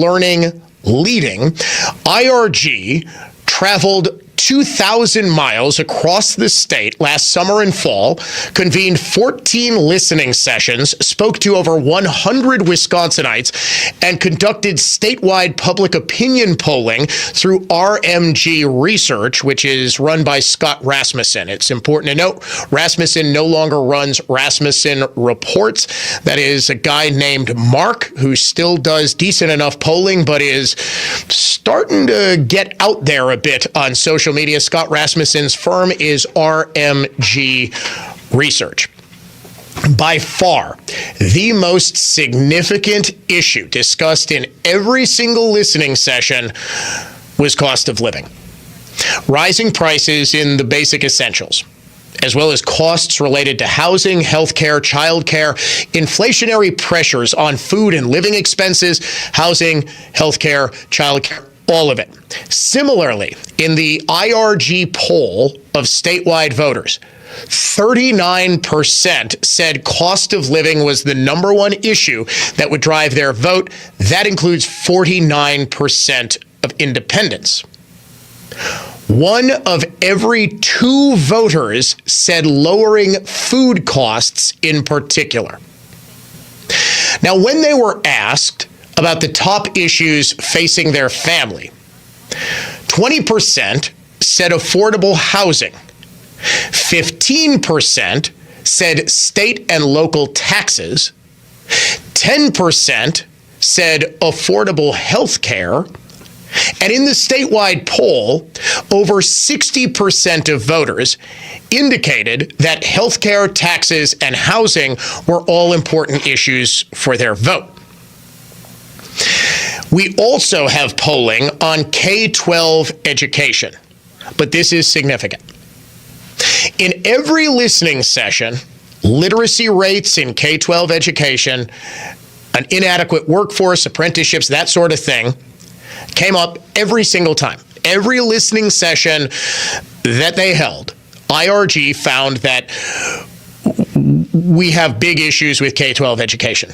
learning, leading, IRG traveled 2,000 miles across the state last summer and fall, convened 14 listening sessions, spoke to over 100 Wisconsinites, and conducted statewide public opinion polling through RMG Research, which is run by Scott Rasmussen. It's important to note, Rasmussen no longer runs Rasmussen Reports. That is a guy named Mark who still does decent enough polling, but is starting to get out there a bit on social media. Scott Rasmussen's firm is RMG Research. By far, the most significant issue discussed in every single listening session was cost of living. Rising prices in the basic essentials, as well as costs related to housing, healthcare, childcare, inflationary pressures on food and living expenses, housing, healthcare, childcare, all of it. Similarly, in the IRG poll of statewide voters, 39% said cost of living was the number one issue that would drive their vote. That includes 49% of independents. 1 of every 2 voters said lowering food costs in particular. Now, when they were asked about the top issues facing their family, 20% said affordable housing, 15% said state and local taxes, 10% said affordable health care, and in the statewide poll, over 60% of voters indicated that healthcare, taxes, and housing were all important issues for their vote. We also have polling on K-12 education, but this is significant. In every listening session, literacy rates in K-12 education, an inadequate workforce, apprenticeships, that sort of thing, came up every single time. Every listening session that they held, IRG found that we have big issues with K-12 education.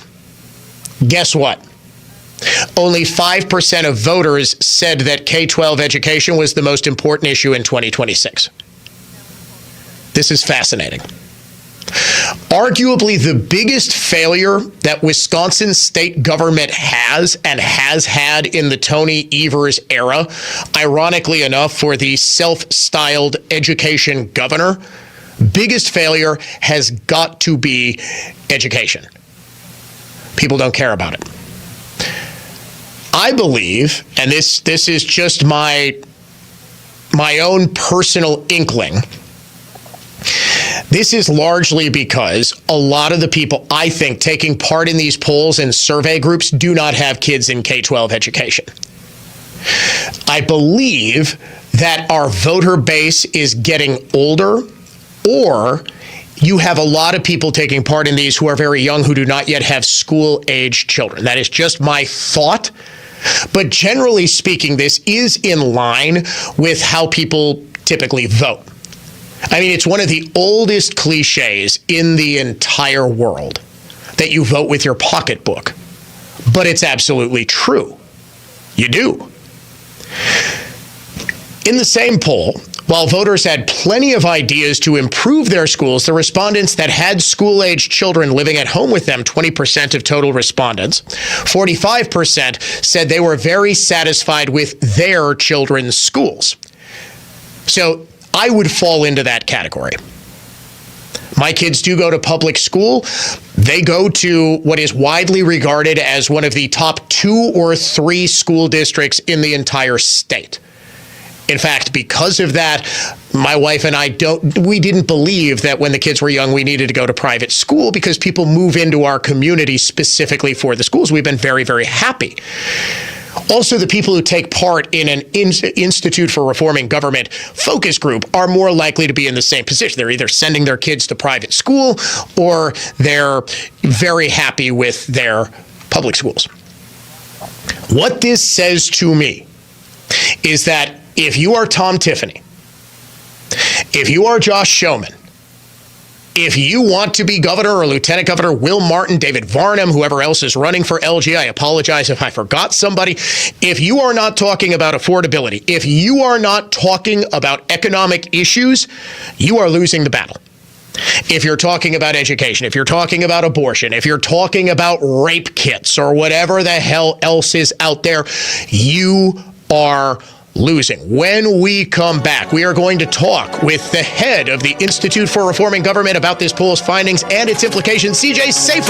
Guess what? Only 5% of voters said that K-12 education was the most important issue in 2026. This is fascinating. Arguably the biggest failure that Wisconsin state government has and has had in the Tony Evers era, ironically enough for the self-styled education governor, biggest failure has got to be education. People don't care about it. I believe, and this is just my own personal inkling, this is largely because a lot of the people, I think, taking part in these polls and survey groups do not have kids in K-12 education. I believe that our voter base is getting older, or you have a lot of people taking part in these who are very young who do not yet have school-age children. That is just my thought. But generally speaking, this is in line with how people typically vote. I mean, it's one of the oldest cliches in the entire world that you vote with your pocketbook. But it's absolutely true. You do. In the same poll, while voters had plenty of ideas to improve their schools, the respondents that had school-age children living at home with them, 20% of total respondents, 45% said they were very satisfied with their children's schools. So I would fall into that category. My kids do go to public school. They go to what is widely regarded as one of the top 2 or 3 school districts in the entire state. In fact, because of that, my wife and I we didn't believe that when the kids were young, we needed to go to private school because people move into our community specifically for the schools. We've been very, very happy. Also, the people who take part in an Institute for Reforming Government focus group are more likely to be in the same position. They're either sending their kids to private school or they're very happy with their public schools. What this says to me is that if you are Tom Tiffany, if you are Josh Schoeman, If you want to be governor or lieutenant governor, Will Martin, David Varnum, whoever else is running for LG, I apologize if I forgot somebody. If you are not talking about affordability, if you are not talking about economic issues, you are losing the battle. If you're talking about education, if you're talking about abortion, if you're talking about rape kits or whatever the hell else is out there, you are losing. When we come back, we are going to talk with the head of the Institute for Reforming Government about this poll's findings and its implications. CJ Safer.